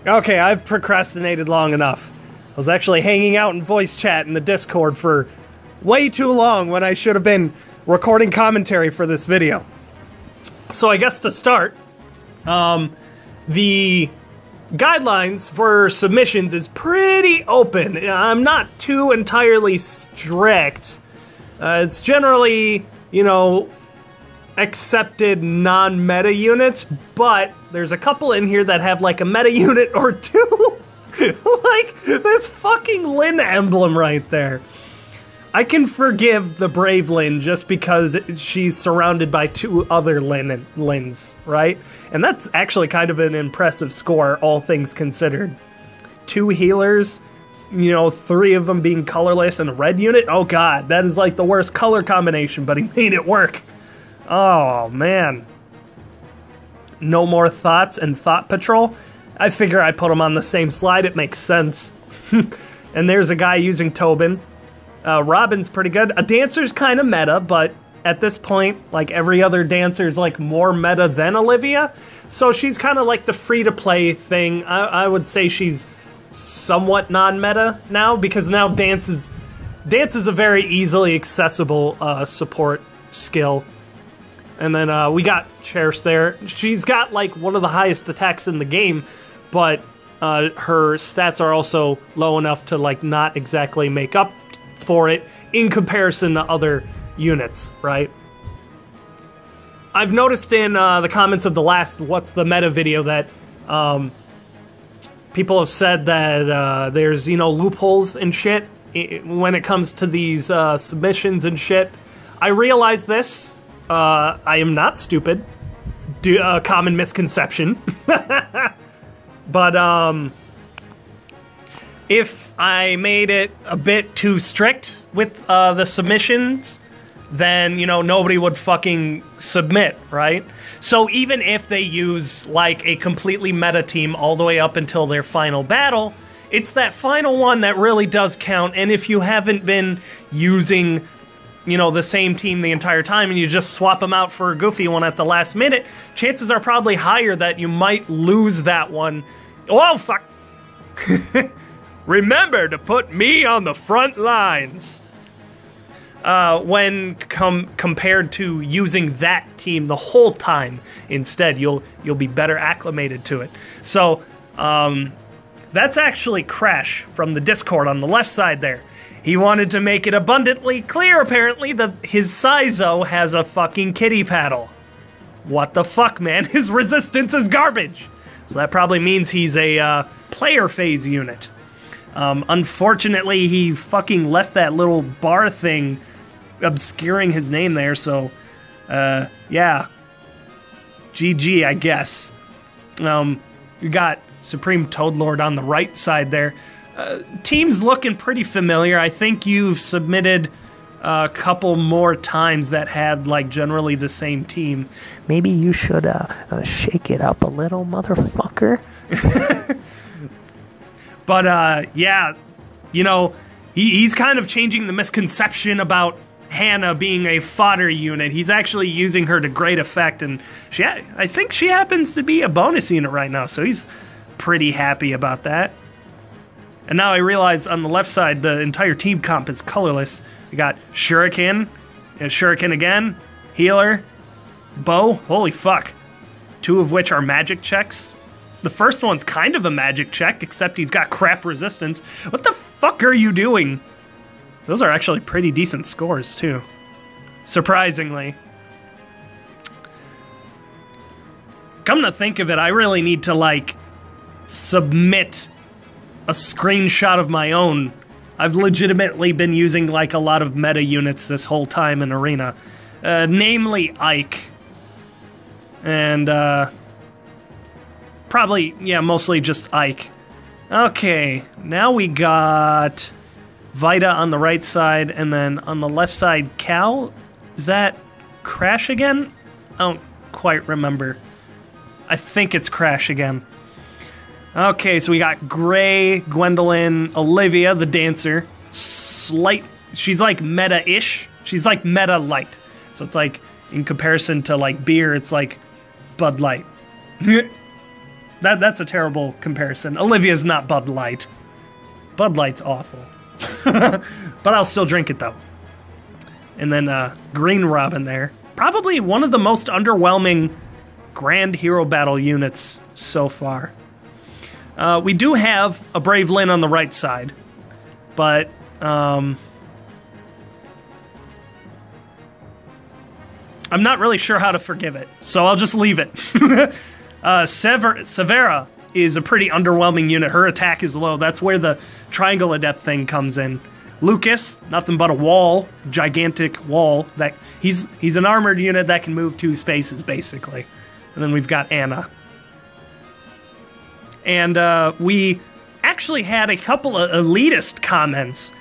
Okay, I've procrastinated long enough. I was actually hanging out in voice chat in the Discord for way too long when I should have been recording commentary for this video. So I guess to start, the guidelines for submissions is pretty open. I'm not too entirely strict. It's generally, you know, accepted non-meta units, but there's a couple in here that have like a meta unit or two. Like this fucking Lyn emblem right there. I can forgive the Brave Lyn just because she's surrounded by two other Lyns, right? And that's actually kind of an impressive score, all things considered. 2 healers, you know, 3 of them being colorless, and a red unit? Oh god, that is like the worst color combination, but he made it work. Oh, man. No More Thoughts and Thought Patrol? I figure I put them on the same slide, it makes sense. And there's a guy using Tobin. Robin's pretty good. A dancer's kind of meta, but at this point, like every other dancer's like more meta than Olivia. So she's kind of like the free-to-play thing. I would say she's somewhat non-meta now, because now dance is a very easily accessible support skill. And then we got Cherish there. She's got like one of the highest attacks in the game, but her stats are also low enough to like not exactly make up for it in comparison to other units, right? I've noticed in the comments of the last What's the Meta video that people have said that there's, you know, loopholes and shit when it comes to these submissions and shit. I realize this. I am not stupid. Common misconception. But if I made it a bit too strict with the submissions, then, you know, nobody would fucking submit, right? So even if they use, like, a completely meta team all the way up until their final battle, it's that final one that really does count, and if you haven't been using, you know, the same team the entire time and you just swap them out for a goofy one at the last minute, chances are probably higher that you might lose that one. Oh, fuck! Remember to put me on the front lines. When compared to using that team the whole time instead, you'll be better acclimated to it. So that's actually Crash from the Discord on the left side there. He wanted to make it abundantly clear, apparently, that his Saizo has a fucking kitty paddle. What the fuck, man? His resistance is garbage. So that probably means he's a player phase unit. Unfortunately, he fucking left that little bar thing obscuring his name there, so, yeah. GG, I guess. You got Supreme Toadlord on the right side there. Team's looking pretty familiar. I think you've submitted a couple more times that had, like, generally the same team. Maybe you should, shake it up a little, motherfucker. But, yeah, you know, he's kind of changing the misconception about Hannah being a fodder unit. He's actually using her to great effect, and I think she happens to be a bonus unit right now, so he's pretty happy about that. And now I realize on the left side, the entire team comp is colorless. We got Shuriken, and Shuriken again, Healer, Bow, holy fuck. 2 of which are magic checks. The first one's kind of a magic check, except he's got crap resistance. What the fuck are you doing? Those are actually pretty decent scores, too. Surprisingly. Come to think of it, I really need to, like, submit a screenshot of my own. I've legitimately been using, like, a lot of meta units this whole time in Arena. Namely Ike. And, probably, yeah, mostly just Ike. Okay, now we got Vita on the right side, and then on the left side, Cal? Is that Crash again? I don't quite remember. I think it's Crash again. Okay, so we got Gray, Gwendolyn, Olivia, the dancer. She's like meta-ish. She's like meta-light. So it's like, in comparison to like beer, it's like Bud Light. That's a terrible comparison. Olivia's not Bud Light. Bud Light's awful. But I'll still drink it, though. And then Green Robin there. Probably one of the most underwhelming Grand Hero Battle units so far. We do have a Brave Lyn on the right side. But, I'm not really sure how to forgive it. So I'll just leave it. Severa is a pretty underwhelming unit. Her attack is low. That's where the Triangle Adept thing comes in. Lucas, nothing but a wall, gigantic wall. That he's an armored unit that can move 2 spaces, basically. And then we've got Anna. And we actually had a couple of elitist comments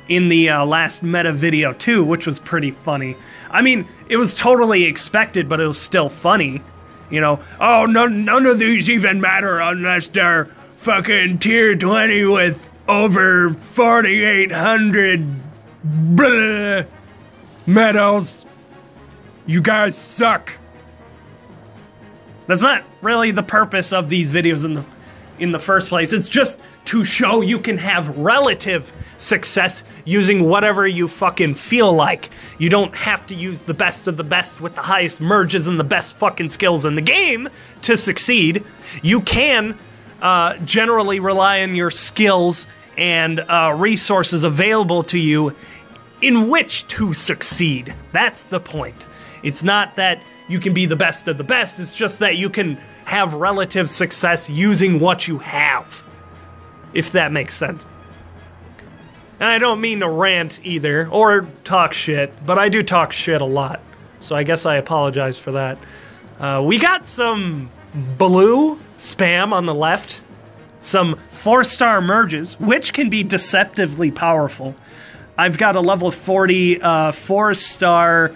in the last meta video, too, which was pretty funny. I mean, it was totally expected, but it was still funny. You know, oh, none of these even matter unless they're fucking tier 20 with over 4,800 medals. You guys suck. That's not really the purpose of these videos in the first place. It's just to show you can have relative success using whatever you fucking feel like. You don't have to use the best of the best with the highest merges and the best fucking skills in the game to succeed. You can generally rely on your skills and resources available to you in which to succeed. That's the point. It's not that you can be the best of the best, it's just that you can have relative success using what you have. If that makes sense. And I don't mean to rant either, or talk shit, but I do talk shit a lot. So I guess I apologize for that. We got some blue spam on the left. Some 4-star merges, which can be deceptively powerful. I've got a level 40 4-star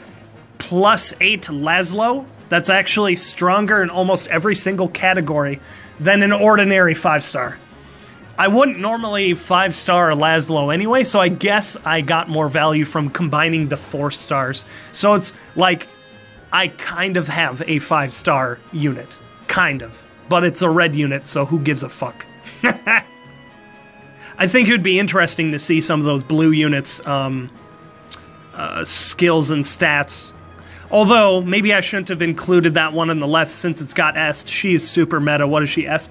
+8 Laszlo. That's actually stronger in almost every single category than an ordinary 5-star. I wouldn't normally 5-star Laszlo anyway, so I guess I got more value from combining the 4 stars. So it's like, I kind of have a 5-star unit. Kind of. But it's a red unit, so who gives a fuck? I think it would be interesting to see some of those blue units' skills and stats. Although, maybe I shouldn't have included that one on the left since it's got S. She's super meta. What is she, S+?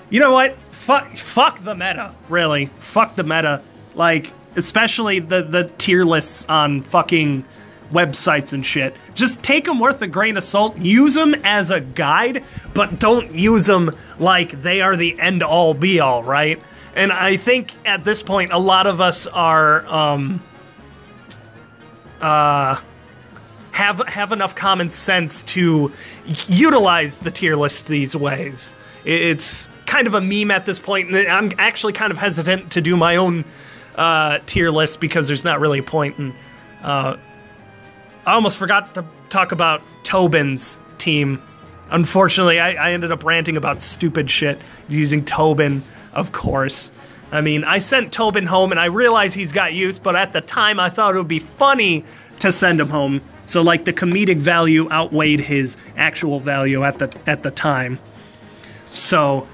You know what? Fuck the meta, really. Fuck the meta. Like, especially the tier lists on fucking websites and shit. Just take them with a grain of salt. Use them as a guide, but don't use them like they are the end-all, be-all, right? And I think at this point, a lot of us are, have enough common sense to utilize the tier list these ways. It's kind of a meme at this point, and I'm actually kind of hesitant to do my own tier list because there's not really a point in... I almost forgot to talk about Tobin's team. Unfortunately, I ended up ranting about stupid shit using Tobin, of course. I mean, I sent Tobin home, and I realize he's got use, but at the time, I thought it would be funny to send him home. So, like, the comedic value outweighed his actual value at the time. So,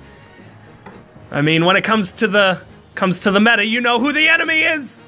I mean, when it comes to the meta, you know who the enemy is!